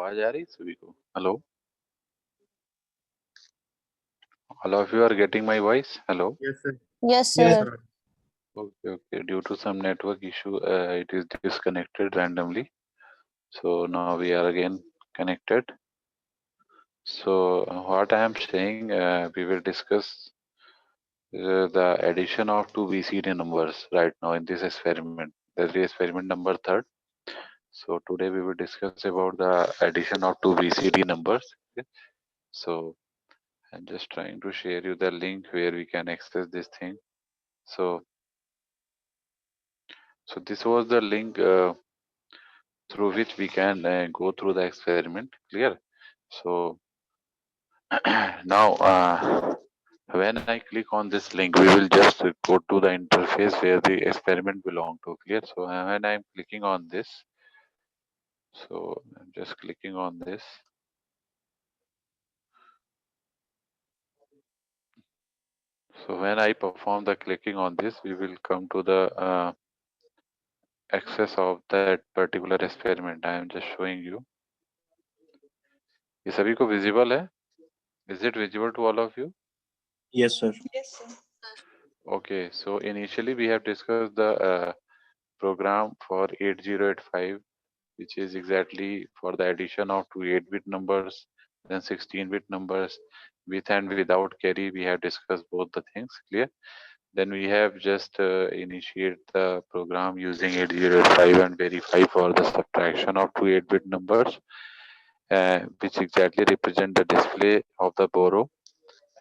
आवाज आ रही सभी को? Hello, all of you are getting my voice? Hello. Yes, sir. Yes, Yes, sir. sir. Okay. Due to some network issue, it is disconnected randomly. So now we are again connected. So what I am saying, we will discuss the addition of two BCD numbers right now in this experiment. That is experiment number third. So today we will discuss about the addition of two BCD numbers. Okay. So I'm just trying to share you the link where we can access this thing. So this was the link through which we can go through the experiment. Clear? So now when I click on this link, we will just go to the interface where the experiment belong to. Clear? So when I'm clicking on this, so I'm just clicking on this. So when I perform the clicking on this, we will come to the access of that particular experiment. I am just showing you. ये सभी को visible है? Is it visible to all of you? Yes, sir. Yes, sir. Okay, so initially we have discussed the program for 8085, which is exactly for the addition of two 8-bit numbers, then 16-bit numbers, with and without carry. We have discussed both the things. Clear? Then we have just initiate the program using 8085 and verify for the subtraction of two 8-bit numbers, which exactly represent the display of the borrow,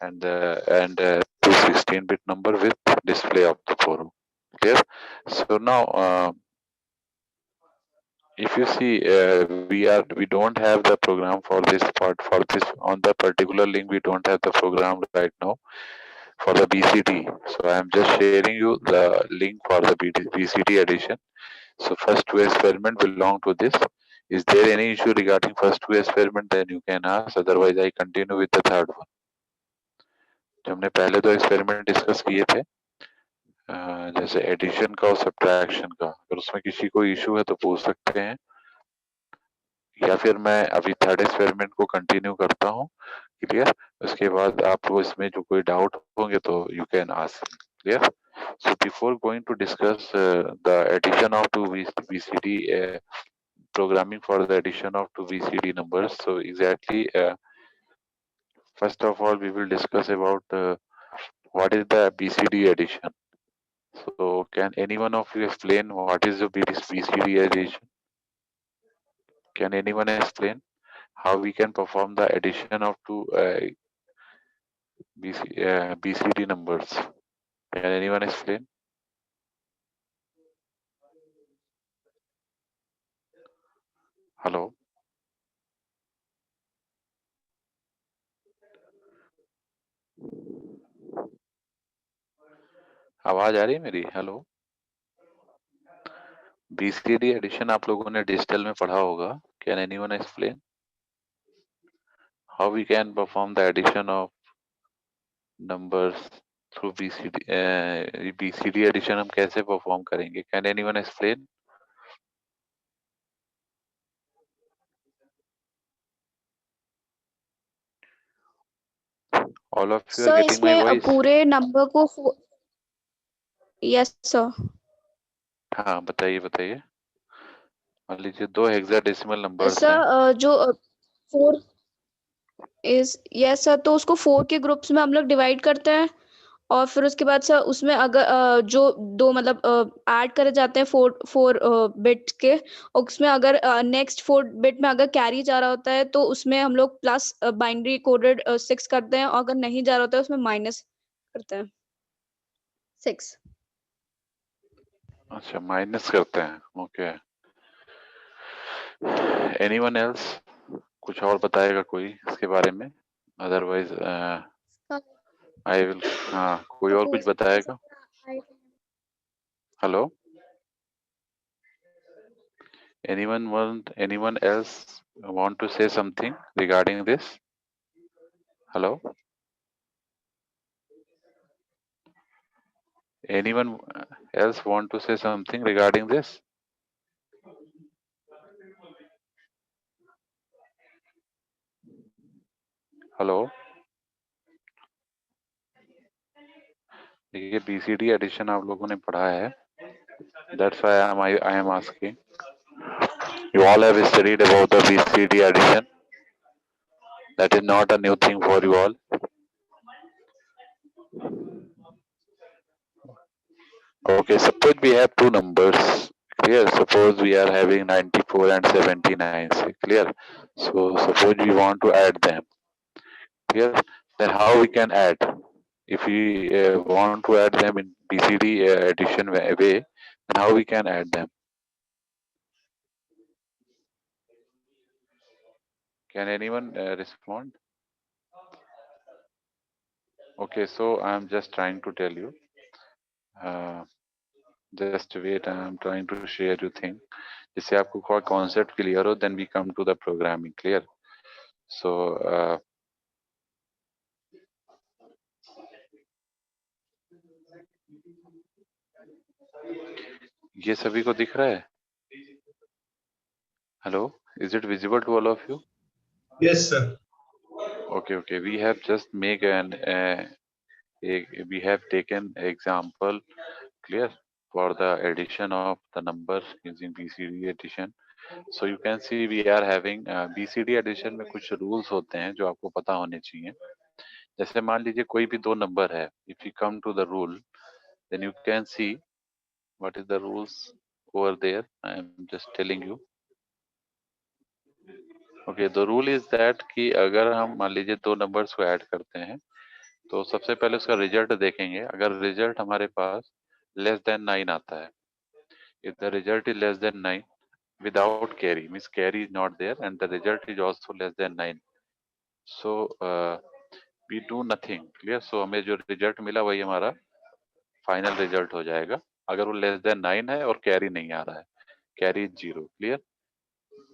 and two 16-bit number with display of the borrow. Clear? So now if you see, we don't have the program for this part. For this on the particular link, we don't have the program right now for the BCD. So I am just sharing you the link for the BCD addition. So first two experiment belong to this. Is there any issue regarding first two experiment? Then you can ask. Otherwise, I continue with the third one. जो हमने पहले दो experiment discuss किए थे, जैसे addition का और subtraction का, अगर उसमें किसी को इशू है तो पूछ सकते हैं, या फिर मैं अभी थर्ड एक्सपेरिमेंट को कंटिन्यू करता हूँ. क्लियर? उसके बाद आपको इसमें जो कोई डाउट होंगे तो you can ask. Clear? So before going to discuss the addition of two VCD programming for the addition of two VCD numbers, so exactly first of all we will discuss about what is the BCD addition. So can anyone of you explain what is the BCD addition? Can anyone explain how we can perform the addition of two BCD numbers? Can anyone explain? Hello? आवाज आ रही है मेरी? Hello? BCD addition आप लोगों ने digital में पढ़ा होगा. Can anyone explain how we can perform the addition of numbers through BCD? BCD addition हम कैसे परफॉर्म करेंगे? Can anyone explain? All of you are sir getting my इसमें वॉइस? पूरे नंबर को यस सर. हाँ, बताइए. मान लीजिए दो हेक्साडेसिमल नंबर्स हैं. सर जो 4 इज यस सर, तो उसको 4 के ग्रुप्स में हम लोग डिवाइड करते हैं, और फिर उसके बाद सर उसमें अगर जो दो मतलब ऐड करे जाते हैं 4 बिट के, और उसमें अगर नेक्स्ट 4 बिट में अगर कैरी जा रहा होता है तो उसमें हम लोग प्लस बाइनरी कोडेड 6 करते हैं, और अगर नहीं जा रहा होता है उसमें माइनस करते हैं 6. अच्छा, माइनस करते हैं. ओके. Anyone else? कुछ और बताएगा कोई इसके बारे में? Otherwise I will. हाँ, कोई और कुछ बताएगा? Hello? anyone else want to say something regarding this? Hello? Anyone else want to say something regarding this? Hello, देखिए बीसीडी एडिशन आप लोगों ने पढ़ा है, that's why I am asking, you all have studied about the BCD addition, that is not a new thing for you all. Okay, suppose we have two numbers, clear, suppose we are having 94 and 79, clear, so suppose we want to add them, clear, then how we can add? If we want to add them in BCD addition way, then how we can add them? Can anyone respond? Okay, so I'm just trying to tell you. Uh, just wait, I'm trying to share you thing. जिससे आपको कोई concept clear हो, then we come to the programming. Clear? So ये सभी को दिख रहा है? Hello, is it visible to all of you? Yes, sir. Okay. We have just make we have taken example, clear, for the addition of the numbers using BCD addition. So you can see we are having BCD addition में कुछ rules होते हैं जो आपको पता होने चाहिए. जैसे मान लीजिए कोई भी दो नंबर है, if you come to the rule, then you can see what is the rules over there. I am just telling you. Okay, the rule is that कि अगर हम मान लीजिए दो नंबर्स को ऐड करते हैं तो सबसे पहले उसका रिजल्ट देखेंगे. अगर रिजल्ट हमारे पास लेस देन 9 आता है, if the result is less than 9 without carry, means carry is not there and the result is also less than 9, so we do nothing. Clear? So हमें जो रिजल्ट मिला वही हमारा फाइनल रिजल्ट हो जाएगा अगर वो लेस देन 9 है और कैरी नहीं आ रहा है, carry is 0. Clear?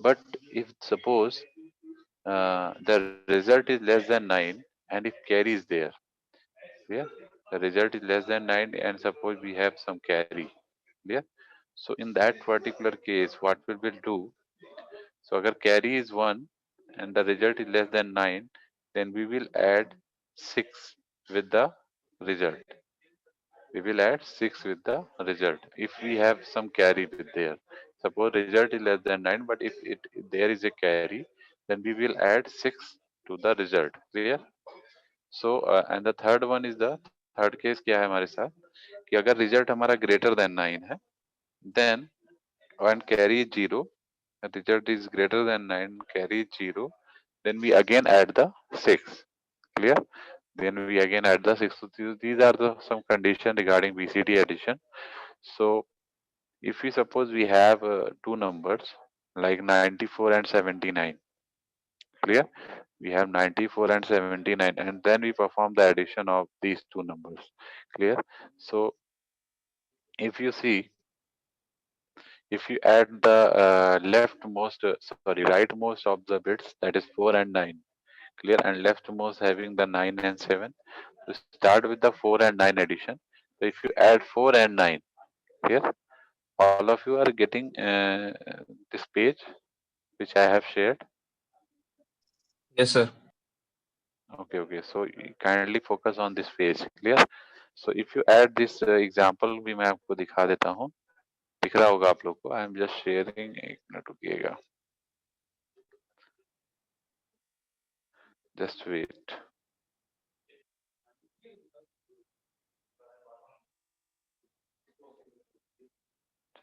But if suppose the result is less than 9 and if carry is there, clear, the result is less than 9 and suppose we have some carry, clear, so in that particular case what we will do, so agar carry is 1 and the result is less than 9, then we will add 6 with the result. We will add 6 with the result if we have some carry with there. Suppose result is less than 9, but if there is a carry, then we will add 6 to the result. Clear? So and the third one is the third case क्या है हमारे साथ कि अगर result हमारा greater than 9 है, then and carry is 0, the result is greater than 9, carry is 0, then we again add the 6. Clear? Then we again add the 6. So these are the some condition regarding BCD addition. So if we suppose we have two numbers like 94 and 79, clear, we have 94 and 79 and then we perform the addition of these two numbers, clear. So if you see, if you add the rightmost of the bits, that is 4 and 9, clear, and leftmost having the 9 and 7, to start with the 4 and 9 addition. So if you add 4 and 9 here, all of you are getting this page which I have shared. Yes, sir. Okay. So you kindly focus on this page, clear. So if you add this example भी मैं आपको दिखा देता हूँ, दिख रहा होगा आप लोग को. I am just sharing, एक minute रुकिएगा, just wait.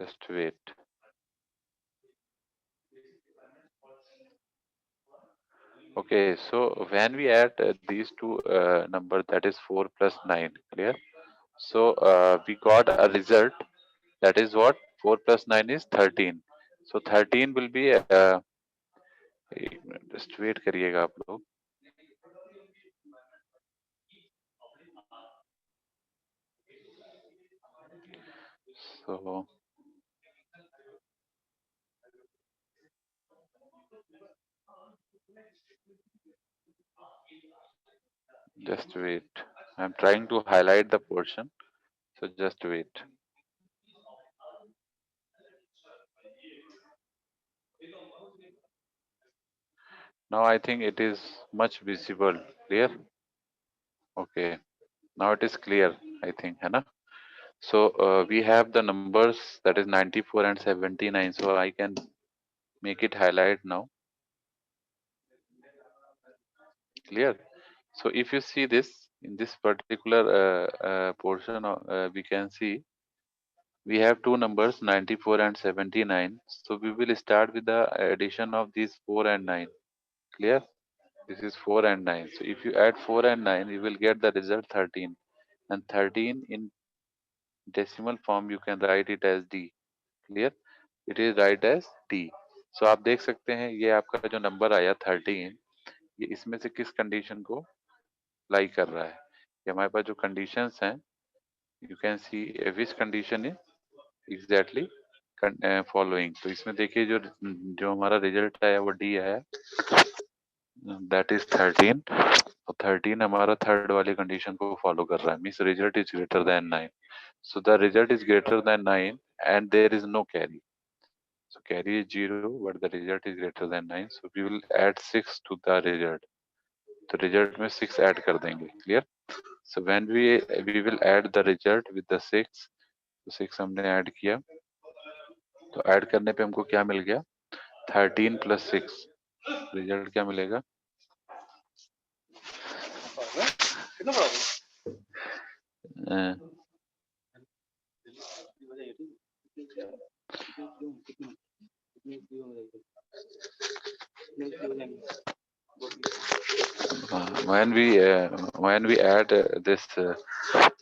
Just wait. Okay, so when we add these two numbers, that is 4 plus 9, clear. So we got a result, that is what 4 plus 9 is 13. So 13 will be एक minute, just wait करिएगा आप लोग. So just wait. I'm trying to highlight the portion. So just wait. Now I think it is much visible. Clear? Okay. Now it is clear, I think, है ना? So we have the numbers that is 94 and 79. So I can make it highlight now. Clear? So if you see this in this particular portion, we can see we have two numbers 94 and 79. So we will start with the addition of these 4 and 9. Clear? This is 4 and 9. So if you add 4 and 9, you will get the result 13. And 13 in decimal form you can write it as D. Clear? It is write as D. So आप देख सकते हैं ये आपका जो number आया 13, ये इसमें से किस कंडीशन को अप्लाई कर रहा है? ये हमारे पास जो कंडीशंस हैं, you can C which condition is exactly following. तो इसमें देखिए जो जो हमारा रिजल्ट आया वो डी आया, दैट इज 13। तो 13 हमारा थर्ड वाली कंडीशन को फॉलो कर रहा है, means result is greater than 9। So the result is greater than 9 and there is no carry. So carry is 0, but the result is greater than 9. So we will add 6 to the result. तो result में 6 add कर देंगे. Clear? So when we will add the result with the 6, तो 6 हमने add किया, तो add करने पे हमको क्या मिल गया? 13 plus 6. Result क्या मिलेगा? अ, when we add this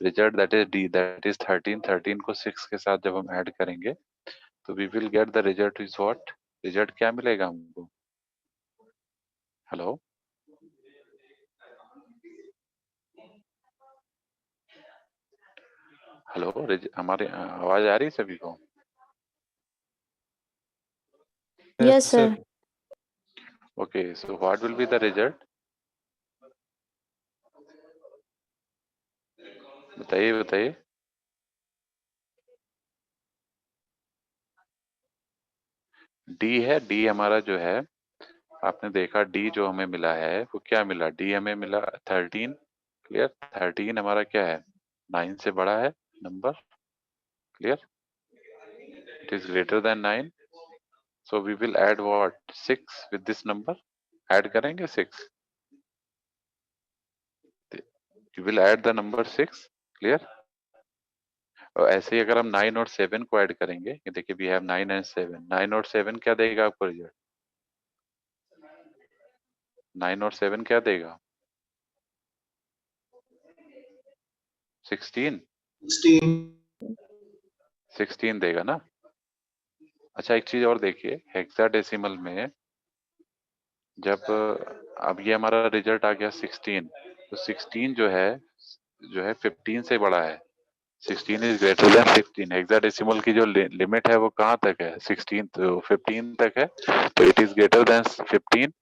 result that is D, that is 13, 13 को 6 के साथ जब हम add करेंगे, तो we will get the result is what? Result क्या मिलेगा हमको? हेलो, हेलो, हमारे आवाज आ रही है सभी को? Yes, sir. Okay, so what will be the result? बताइए बताइए। डी है, डी हमारा जो है, आपने देखा डी जो हमें मिला है वो क्या मिला? डी हमें मिला 13। क्लियर? 13 हमारा क्या है? 9 से बड़ा है नंबर। Clear? It is greater than 9। So we will add what? 6 with this number. Add करेंगे 6, you will add the number 6। Clear? और ऐसे ही अगर हम 9 और 7 को ऐड करेंगे, ये देखिए वी हैव 9 एंड 7, 9 और 7 क्या देगा आपको रिजल्ट? 9 और 7 क्या देगा? 16 16 देगा ना। अच्छा एक चीज और देखिए, हेक्साडेसिमल में जब अब ये हमारा रिजल्ट आ गया 16, तो 16 जो है 15 से बड़ा है। 16 इज ग्रेटर देन 16। हेक्साडेसिमल की जो लिमिट है वो कहाँ तक है? 16 तो 15 तक है, तो इट इज ग्रेटर देन 15।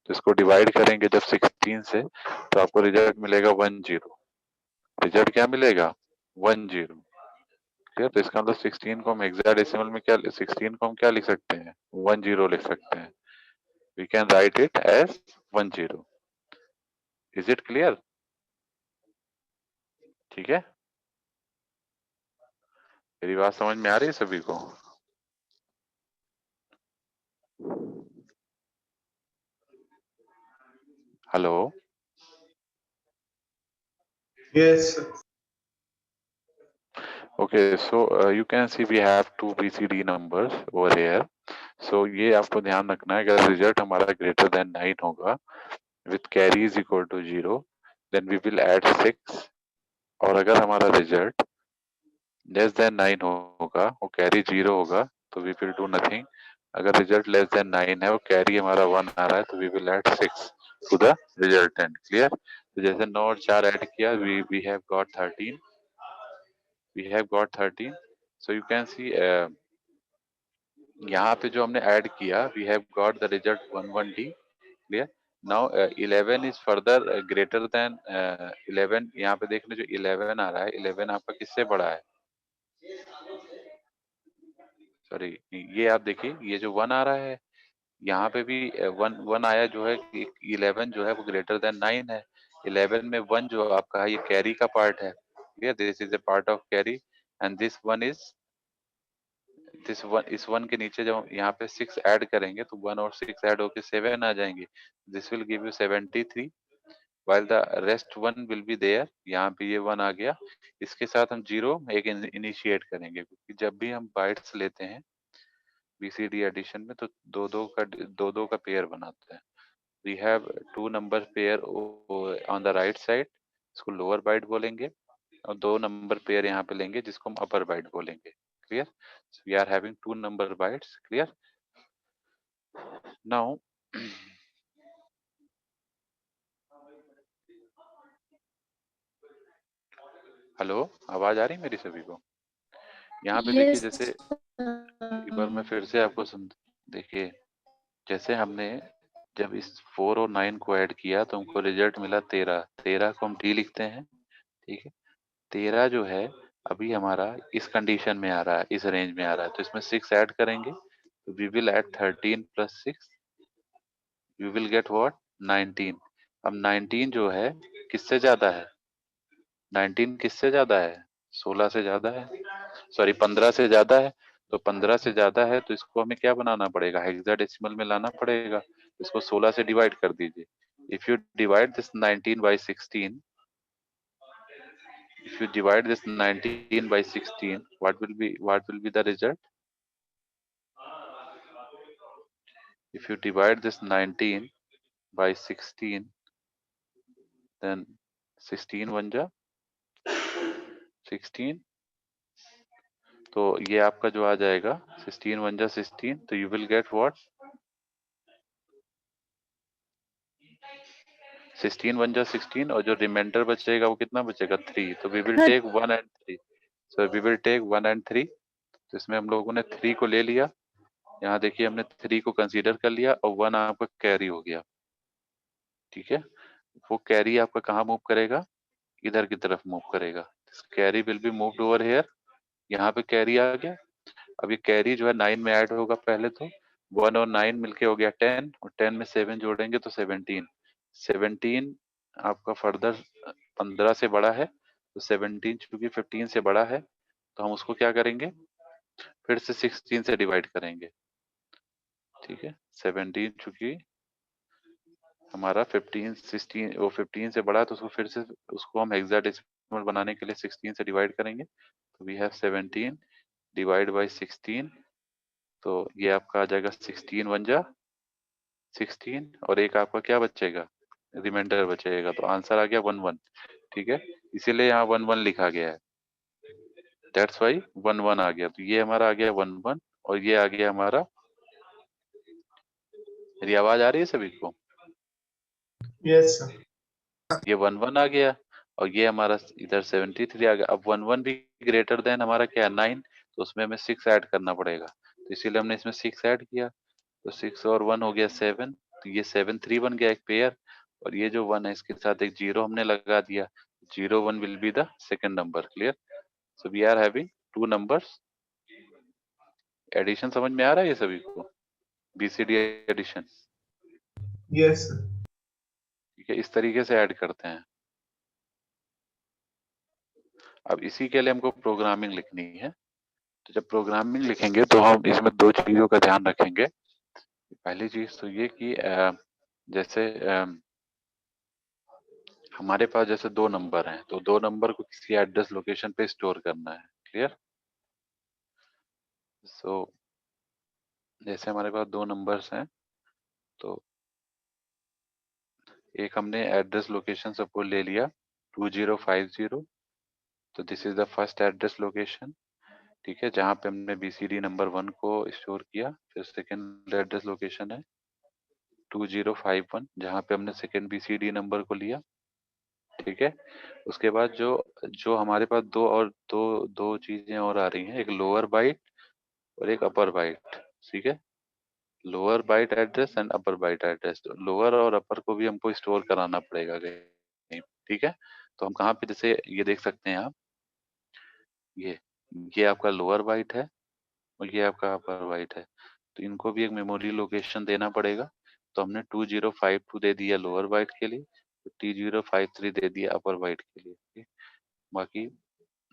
तो इसको डिवाइड करेंगे जब 16 से, तो आपको रिजल्ट मिलेगा 10। रिजल्ट क्या मिलेगा? 10। ठीक है, तो इसका मतलब 16 को हम हेक्साडेसिमल में क्या, 16 को हम क्या लिख सकते हैं? 10 लिख सकते हैं। We can write it as 10। Is it clear? ठीक है, मेरी बात समझ में आ रही है सभी को? Hello, Yes, sir. okay, so you can see we have two BCD numbers over here. So ये आपको ध्यान रखना है, अगर रिजल्ट हमारा ग्रेटर देन 9 होगा with carry is equal to 0, then we will add 6। और अगर हमारा रिजल्ट लेस देन 9 होगा, वो कैरी 0 होगा, तो वी विल डू नथिंग। अगर रिजल्ट लेस देन 9 है, वो कैरी हमारा 1 आ रहा है, तो we will add 6 to the resultant. Clear? तो जैसे 9 और 4 ऐड किया, we have got 13। We have got 13। So you can see यहाँ पे जो हमने ऐड किया, we have got the result 11D। Clear? Now 11 is further greater than 11। यहाँ पे देखने जो 11 आ रहा है, 11 आपका किससे बड़ा है? सॉरी, ये आप देखिए, ये जो 1 आ रहा है, यहाँ पे भी 1 आया जो है 11 जो है वो ग्रेटर देन 9 है। 11 में 1 जो आपका है ये कैरी का पार्ट है। Clear, this is a part of carry and this one is this one. इस 1 के नीचे जब हम यहाँ पे 6 ऐड करेंगे तो 1 और 6 ऐड होके 7 आ जाएंगे। This will give you 73 while the rest 1 will be there। यहाँ पे ये 1 आ गया। इसके साथ हम 0 एक इनिशिएट करेंगे, क्योंकि जब भी हम बाइट्स लेते हैं बीसीडी एडिशन में तो दो दो का पेयर बनाते हैं। We have 2 number pair on the right side, इसको लोअर बाइट बोलेंगे, और 2 नंबर पेयर यहाँ पे लेंगे जिसको हम अपर बाइट बोलेंगे। Clear, so we are having 2 number bytes. Clear, now hello, आवाज आ रही है मेरी सभी को? यहाँ पे देखिए, Yes, जैसे एक बार sir. मैं फिर से आपको देखिए, जैसे हमने जब इस 4 और 9 को ऐड किया तो हमको रिजल्ट मिला 13। 13 को हम टी लिखते हैं। ठीक है, 13 जो है अभी हमारा इस कंडीशन में आ रहा है, इस रेंज में आ रहा है, तो इसमें 6 ऐड करेंगे तो we will add 13 plus 6 you will get what 19। अब 19 जो है किससे ज्यादा है? 19 किससे ज्यादा है? 16 से ज्यादा है, सॉरी 15 से ज्यादा है। तो 15 से ज्यादा है तो इसको हमें क्या बनाना पड़ेगा? हेक्साडेसिमल में लाना पड़ेगा। इसको 16 से डिवाइड कर दीजिए। If you divide this 19 by 16, if you divide this 19 by 16, what will be the result? If you divide this 19 by 16, then 16 1 जा 16, तो ये आपका जो आ जाएगा 16 1 जा 16, तो you will get what 16 1 जा 16, और जो रिमाइंडर बचेगा वो कितना बचेगा 3। तो we will take 1 and 3, so we will take 1 and 3। तो इसमें हम लोगों ने 3 को ले लिया, यहाँ देखिए हमने 3 को कंसीडर कर लिया और 1 आपका कैरी हो गया। ठीक है, वो कैरी आपका कहाँ मूव करेगा? इधर की तरफ मूव करेगा। Carry will be moved over here. यहाँ पे कैरी आ गया। अब ये कैरी जो है 9 में ऐड होगा पहले, तो 1 और 9 मिलके हो गया 10, और 10 में 7 जोड़ेंगे तो 17। 17 आपका फर्दर 15 से बड़ा है, तो 17 चूंकि 15 से बड़ा है तो हम उसको क्या करेंगे? फिर से 16 से डिवाइड करेंगे। ठीक है, 17 चूंकि हमारा 15 16 वो 15 से बड़ा है तो उसको फिर से उसको हम हेक्साडेसिमल बनाने के लिए 16 से डिवाइड करेंगे। तो वी हैव 17 डिवाइड बाय 16, तो ये आपका आ जाएगा 16 1 जा 16, और एक आपका क्या बचेगा? रिमाइंडर बचेगा, तो आंसर आ गया 1 1। ठीक है, इसीलिए यहाँ 1 1 लिखा गया है, दैट्स वाई 1 1 आ गया। तो ये हमारा आ गया 1 1, और ये आ गया हमारा। मेरी आवाज आ रही है सभी को? Yes, sir. ये 1 1 आ गया, और ये हमारा इधर 73 आ गया। अब 1 1 भी ग्रेटर देन हमारा क्या है 9, तो उसमें हमें 6 ऐड करना पड़ेगा, तो इसीलिए हमने इसमें 6 ऐड किया। तो 6 और 1 हो गया 7, तो ये 7 3 बन गया एक पेयर, और ये जो 1 है इसके साथ एक 0 हमने लगा दिया। 0 1 will be the second number. Clear, so we are having 2 numbers. Addition समझ में आ रहा है ये सभी को? BCD addition. Yes, sir. ठीक है, इस तरीके से ऐड करते हैं। अब इसी के लिए हमको प्रोग्रामिंग लिखनी है। तो जब प्रोग्रामिंग लिखेंगे तो हम इसमें 2 चीजों का ध्यान रखेंगे। पहली चीज तो ये कि जैसे हमारे पास जैसे 2 नंबर हैं, तो 2 नंबर को किसी एड्रेस लोकेशन पे स्टोर करना है। क्लियर, सो जैसे हमारे पास 2 नंबर्स हैं, तो एक हमने एड्रेस लोकेशन सपोज ले लिया 2050, तो this is the first address location. ठीक है, जहाँ पे हमने बीसीडी नंबर 1 को स्टोर किया। फिर सेकेंड एड्रेस लोकेशन है 2051, जहाँ पे हमने सेकेंड बीसीडी नंबर को लिया। ठीक है, उसके बाद जो जो हमारे पास दो चीजें और आ रही हैं, एक लोअर बाइट और एक अपर बाइट। ठीक है, lower byte address and upper byte address. Lower और अपर को भी हमको स्टोर कराना पड़ेगा कहीं। ठीक है, तो हम कहाँ पे, जैसे ये देख सकते हैं आप, ये ये आपका लोअर बाइट है और ये आपका अपर बाइट है। तो इनको भी एक मेमोरी लोकेशन देना पड़ेगा। तो हमने 2052 दे दिया लोअर बाइट के लिए, तो T053 दे दिया अपर बाइट के लिए। ठीक? बाकी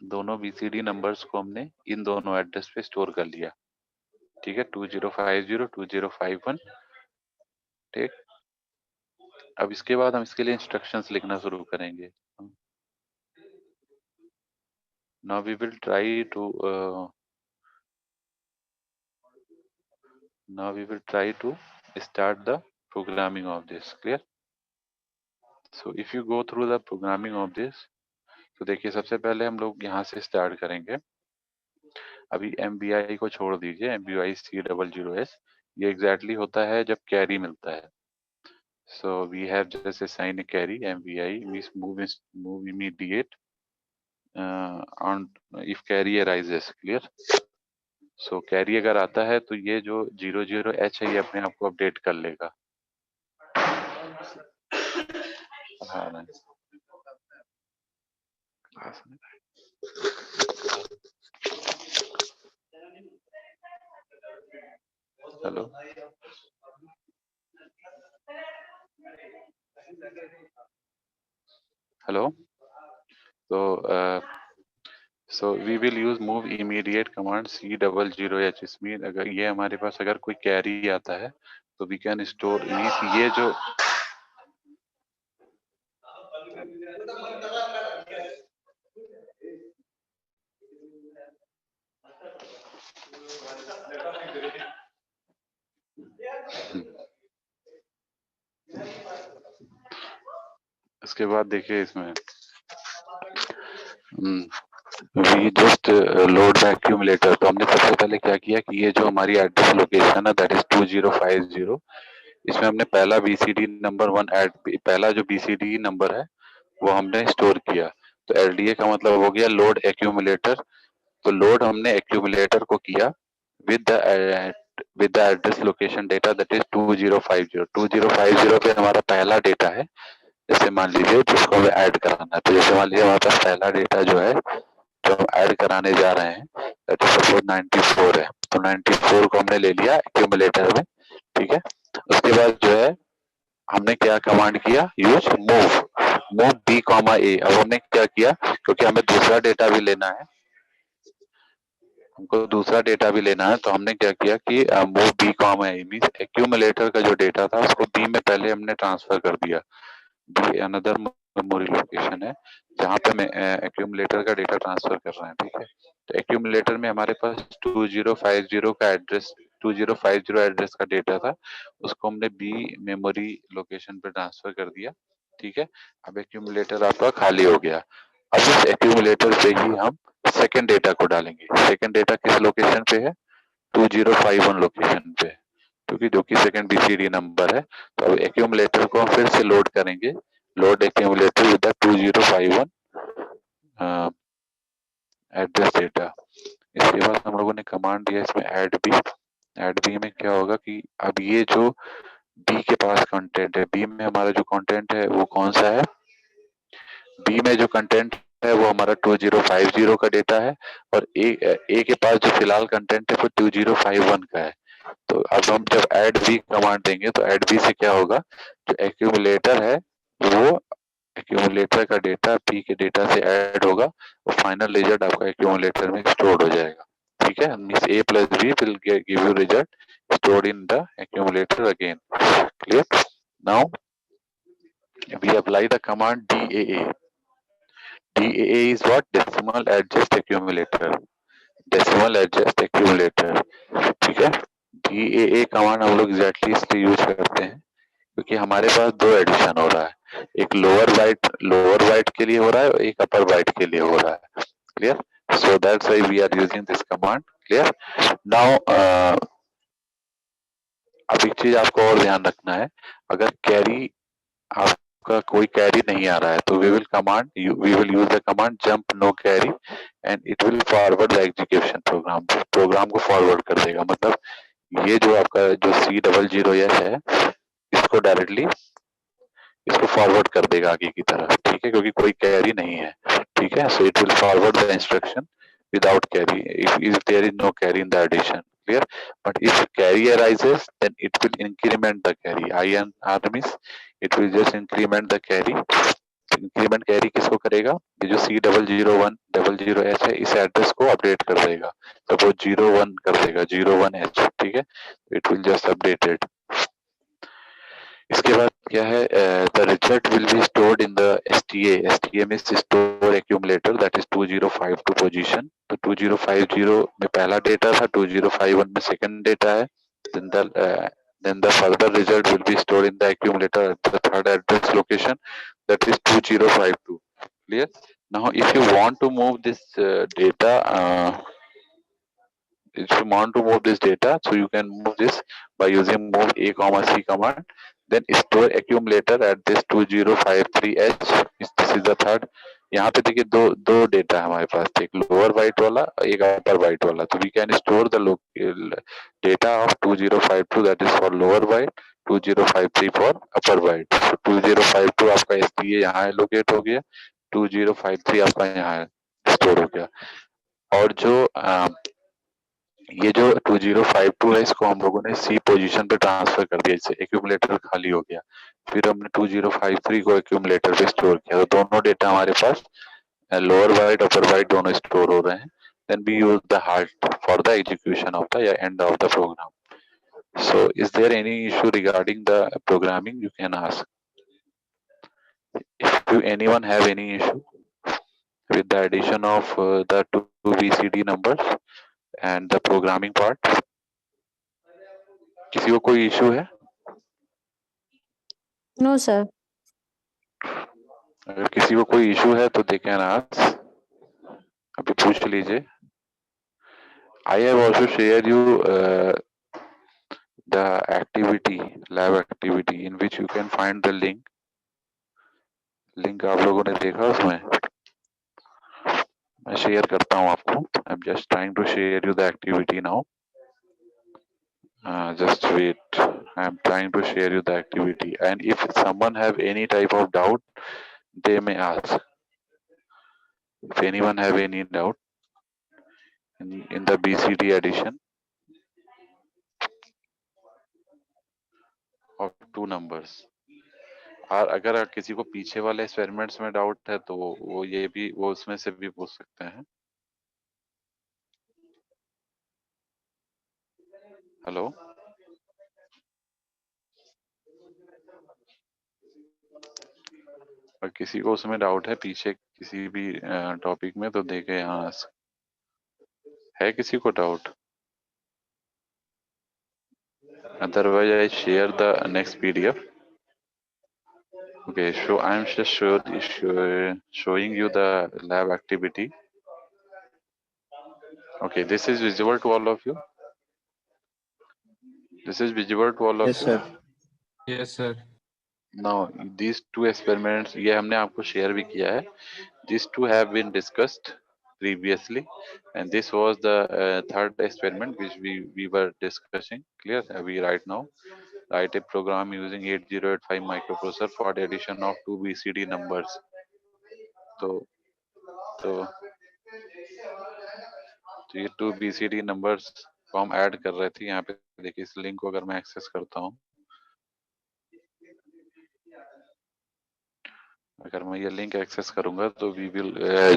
दोनों BCD नंबर्स को हमने इन दोनों एड्रेस पे स्टोर कर लिया। ठीक है, 2050 2051। ठीक, अब इसके बाद हम इसके लिए इंस्ट्रक्शंस लिखना शुरू करेंगे। Now we will try to start the programming of this. Clear? So if you go through the programming of this, तो देखिए सबसे पहले हम लोग यहाँ से स्टार्ट करेंगे। अभी MBI को छोड़ दीजिए, MBI C00S ये एग्जैक्टली होता है जब कैरी मिलता है। So we have just assigned a carry MBI means move immediate on if carry arises. Clear? So carry अगर आता है तो ये जो 00H है ये अपने आप को अपडेट कर लेगा। हाँ, हेलो, हेलो। तो so we will use move immediate command C00H। इसमें अगर ये हमारे पास अगर कोई कैरी आता है तो we can store मीन्स ये जो इसके बाद देखिए इसमें we just load the accumulator. तो हमने सबसे पहले क्या किया कि ये जो हमारी एड्रेस लोकेशन है दैट इज 2050, इसमें हमने पहला BCD नंबर 1 ऐड, पहला जो BCD नंबर है वो हमने स्टोर किया। तो LDA का मतलब हो गया लोड एक्यूमुलेटर। तो लोड हमने एक्यूमुलेटर को किया with the address location data that is 2050। 2050 पे हमारा पहला डेटा है, जैसे मान लीजिए जिसको हमें ऐड कराना है। तो जैसे मान लीजिए हमारे पास पहला डेटा जो है जो हम ऐड कराने जा रहे हैं दैट इज सपोज 94 है। तो 94 को हमने ले लिया एक्यूमुलेटर में। ठीक है, उसके बाद जो है हमने क्या कमांड किया, यूज मूव B, A। अब हमने क्या किया, क्योंकि हमें दूसरा डेटा भी लेना है, हमको दूसरा डेटा भी लेना है, तो हमने क्या किया कि move B, A means accumulator का जो डेटा था उसको B में पहले हमने ट्रांसफर कर दिया। B अनदर मेमोरी लोकेशन है जहाँ पे मैं एक्यूमुलेटर का डेटा ट्रांसफर कर रहे हैं। ठीक है, तो एक्यूमुलेटर में हमारे पास 2050 का एड्रेस 2050 एड्रेस का डेटा था, उसको हमने B मेमोरी लोकेशन पे ट्रांसफर कर दिया। ठीक है, अब एक्यूमुलेटर आपका खाली हो गया। अब इस एक्यूमुलेटर पे ही हम सेकेंड डेटा को डालेंगे। सेकेंड डेटा किस लोकेशन पे है, 2051 लोकेशन पे, क्योंकि जो कि सेकेंड BCD नंबर है। तो अब एक्यूमुलेटर को हम फिर से लोड करेंगे, load accumulator with the 2051 address data. इसके बाद हम लोगों ने कमांड दिया इसमें ऐड बी में क्या होगा कि अब ये जो बी के पास कंटेंट है, बी में हमारा जो कंटेंट है वो कौन सा है, बी में जो कंटेंट है वो हमारा 2050 का डेटा है, और ए के पास जो फिलहाल कंटेंट है वो 2051 का है। तो अब हम जब ऐड बी कमांड देंगे तो ऐड बी से क्या होगा, जो एक्यूमुलेटर है वो एक्यूमुलेटर का डेटा बी के डेटा से ऐड होगा, और फाइनल रिजल्ट आपका एक्यूमुलेटर में स्टोर हो जाएगा। ठीक है, means A plus B will give you result stored in the accumulator again. Clear? Now we apply the command DAA. DAA is what? Decimal adjust accumulator. Decimal adjust accumulator. ठीक है, DAA command हम लोग exactly इसलिए use करते हैं क्योंकि हमारे पास दो एडिशन हो रहा है, एक लोअर बाइट के लिए हो रहा है और एक अपर बाइट के लिए हो रहा है। Clear? So that's why we are using this command. Clear? Now अब एक चीज आपको और ध्यान रखना है, अगर कैरी आपका कोई कैरी नहीं आ रहा है तो we will use the command jump no carry and it will forward the execution program को फॉरवर्ड कर देगा। मतलब ये जो आपका जो C00S है इसको डायरेक्टली इसको फॉरवर्ड कर देगा आगे की तरफ। ठीक है, क्योंकि कोई कैरी नहीं है। ठीक है, so it will forward the instruction without carry if there is no carry in the addition. clear. But if carry arises, then it will increment the carry. INR means it will just increment the carry. Increment carry किसको करेगा, ये जो C001000H है इस address को update कर देगा, suppose 01 कर देगा 01H, ठीक है, इट विल जस्ट अपडेटेड। इसके बाद क्या है, the result will be stored in the STA, STA में store accumulator that is 2052 position. तो 2050 में पहला डेटा था, 2051 में सेकंड डेटा है, then the further result will be stored in the accumulator at the third address location, that is 2052. Clear? Now if you want to move this data, if you want to move this data, so you can move this by using move a comma c command, then store accumulator at this 2053H, this is the third। यहाँ पे देखिए दो दो data है हमारे पास, एक lower bite वाला एक अपर बाइट वाला, तो we can store the data of 2052 that is for lower byte, 2053 for upper byte. 2052 आपका एसटीए यहाँ लोकेट हो गया, 2053 आपका यहाँ स्टोर हो गया। और जो ये जो 2052 है इसको हम लोगों ने सी पोजीशन पे ट्रांसफर कर दिया, इससे एक्यूमुलेटर खाली हो गया, फिर हमने 2053 को एक्यूमुलेटर पे स्टोर किया, तो दोनों डेटा हमारे पास लोअर बाइट अपर बाइट दोनों स्टोर हो रहे हैं। then we use the halt for the execution of the end of the program. So is there any issue regarding the programming? You can ask. If anyone have any issue with the addition of the two BCD numbers and the programming part, किसी को कोई issue है? No, sir. अगर किसी को कोई issue है तो दे कैन आस्क, अभी पूछ लीजिए। I have also shared you the activity, lab activity in which you can find the link. Link आप लोगों ने देखा उसमें? मैं शेयर करता हूँ आपको। I am just trying to share you the activity now. Just wait. I am trying to share you the activity, and if someone have any type of doubt, they may ask. If anyone have any doubt in the BCD addition of two numbers, और अगर किसी को पीछे वाले experiments में doubt है तो वो ये भी वो उसमें से भी पूछ सकते हैं। हेलो, और किसी को उसमें डाउट है पीछे किसी भी टॉपिक में तो देखे यहाँ है किसी को doubt? Otherwise I share the next PDF. Okay, so I am just showing you the lab activity. Okay, this is visible to all of you. This is visible to all of Yes, you. sir. Yes, sir. Now these two experiments, ये हमने आपको share भी किया है. These two have been discussed previously, and this was the third experiment which we were discussing. Clear? We right now write a program using 8085 microprocessor for the addition of two BCD numbers. तो ये to BCD numbers को हम add कर रहे थे। यहाँ पे देखिए इस लिंक को अगर मैं एक्सेस करता हूँ, अगर मैं ये लिंक एक्सेस करूंगा तो we will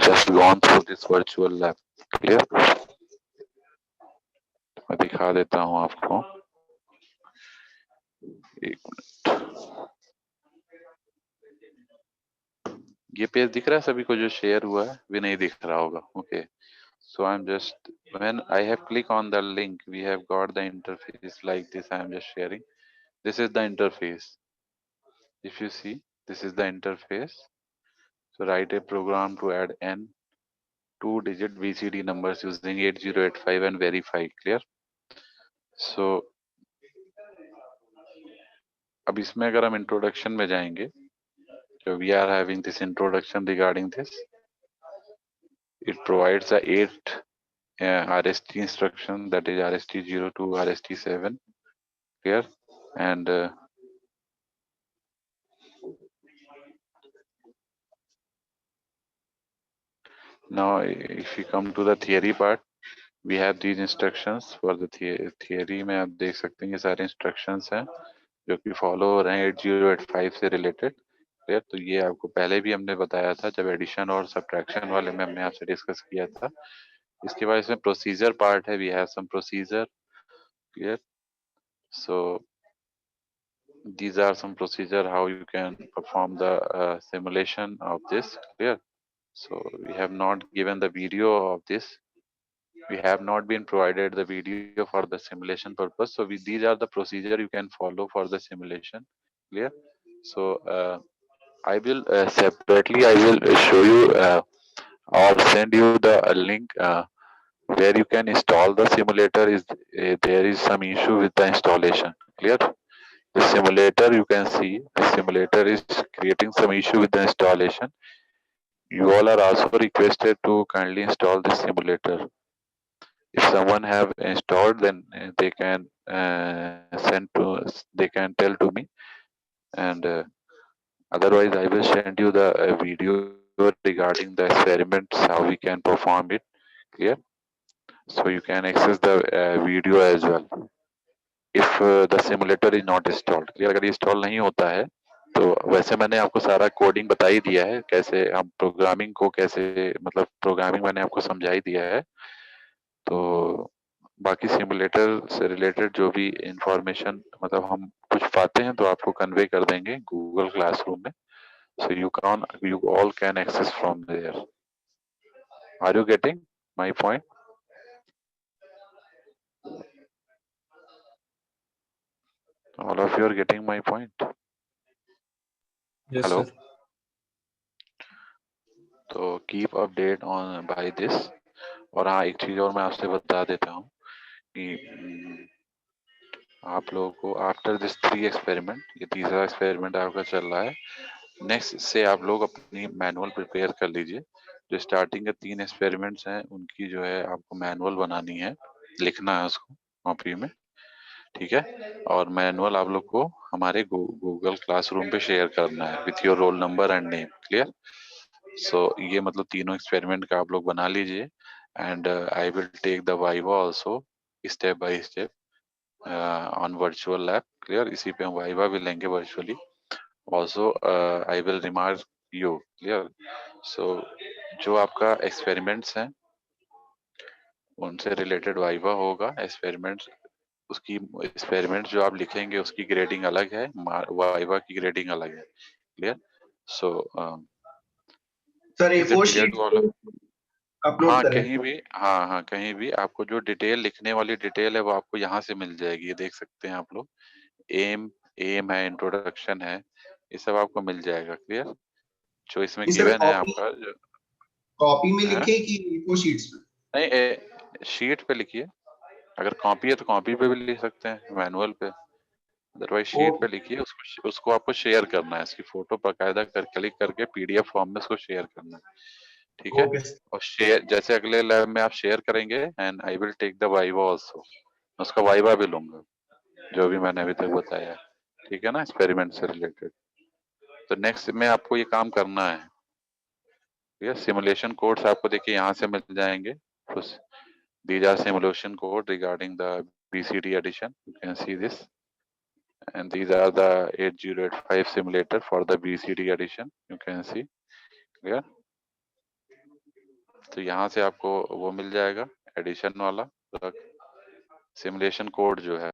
just gone through this virtual lab. Clear? मैं दिखा देता हूँ आपको, एक मिनट। ये पेज दिख रहा है सभी को जो शेयर हुआ है? भी नहीं दिख रहा होगा। Okay, so I'm just, when I have click on the link, we have got the interface like this. I am just sharing. This is the interface. If you see, this is the interface. So write a program to add n two-digit BCD numbers using 8085 and verify. Clear? So अब इसमें अगर हम introduction में जाएंगे, so we are having this introduction regarding this. It provides the 8 RST instruction, that is RST0 to RST7. Clear? And now if we come to the theory part, we have these instructions for the theory में आप देख सकते हैं ये सारे instructions हैं जो कि फॉलो हो रहे हैं 8085 से रिलेटेड। क्लियर? तो ये आपको पहले भी हमने बताया था जब एडिशन और सब्ट्रैक्शन वाले में हमने आपसे डिस्कस किया था। इसके बाद इसमें प्रोसीजर पार्ट है, we have some procedure. Clear? So these are some procedure how you can perform the simulation of this. Clear? So we have not given the video of this. We have not been provided the video for the simulation purpose. So these are the procedure you can follow for the simulation. Clear? So I will separately I will show you or send you the link where you can install the simulator. Is there is some issue with the installation? Clear? The simulator you can see the simulator is creating some issue with the installation. You all are also requested to kindly install the simulator. If someone have installed, then they can send to they can tell to me, and otherwise I will send you the video regarding the experiments how we can perform it. Clear? So you can access the video as well if the simulator is not installed. Clear? अगर install नहीं होता है तो वैसे मैंने आपको सारा coding बता ही दिया है, कैसे हम प्रोग्रामिंग को कैसे मतलब प्रोग्रामिंग मैंने आपको समझा ही दिया है। तो बाकी सिमुलेटर से रिलेटेड जो भी इंफॉर्मेशन मतलब हम कुछ पाते हैं तो आपको कन्वे कर देंगे गूगल क्लासरूम में। सो you all can access from there. Are you getting my point? All of you are getting my point? Yes, Hello? sir. तो keep update on by this. और हाँ, एक चीज और मैं आपसे बता देता हूँ कि आप लोगों को आफ्टर दिस 3 एक्सपेरिमेंट, ये तीसरा एक्सपेरिमेंट आपका चल रहा है, नेक्स्ट से आप लोग अपनी मैनुअल प्रिपेयर कर लीजिए। जो स्टार्टिंग के 3 एक्सपेरिमेंट्स हैं उनकी जो है आपको मैनुअल बनानी है, लिखना है उसको कॉपी में, ठीक है? और मैनुअल आप लोग को हमारे गूगल क्लासरूम पे शेयर करना है with your roll number and name. Clear? So ये मतलब तीनों एक्सपेरिमेंट का आप लोग बना लीजिए and I will take the viva also step by step on virtual lab. Clear? इसी पे हम वाइवा भी लेंगे virtually. Also I will remark you. Clear? So जो आपका एक्सपेरिमेंट्स हैं उनसे रिलेटेड वाइवा होगा। एक्सपेरिमेंट्स उसकी एक्सपेरिमेंट जो आप लिखेंगे उसकी ग्रेडिंग अलग है, वाइवा की ग्रेडिंग अलग है। Clear? So sir is it A4 clear sheet to all? Upload हाँ करें? कहीं भी, हाँ कहीं भी आपको जो डिटेल लिखने वाली डिटेल है वो आपको यहाँ से मिल जाएगी। ये देख सकते हैं आप लोग, एम एम है, इंट्रोडक्शन है, ये सब आपको मिल जाएगा। क्लियर? जो इसमें सर गिवन है आपका जो कॉपी में है? लिखे कि A4 शीट्स में? नहीं, शीट पे लिखिए। अगर कॉपी है तो कॉपी पे भी लिख सकते हैं, मैनुअल पे। अदरवाइज शीट पे लिखिए। उसको आपको शेयर करना है, इसकी फोटो बाकायदा क्लिक करके पीडीएफ फॉर्म में उसको शेयर करना है, ठीक है? ओके और शेयर जैसे अगले लैब में आप शेयर करेंगे and I will take the viva also, उसका वाइवा भी लूंगा जो भी मैंने अभी तक बताया, ठीक है ना, एक्सपेरिमेंट से रिलेटेड। तो नेक्स्ट में आपको ये काम करना है। ठीक है? सिमुलेशन कोड्स आपको देखिए यहाँ से मिल जाएंगे। These are simulation code regarding the BCD addition. You can see this, and these are the 8085 simulator for the BCD addition. You can see clear? तो यहाँ से आपको वो मिल जाएगा एडिशन वाला सिमुलेशन कोड जो है।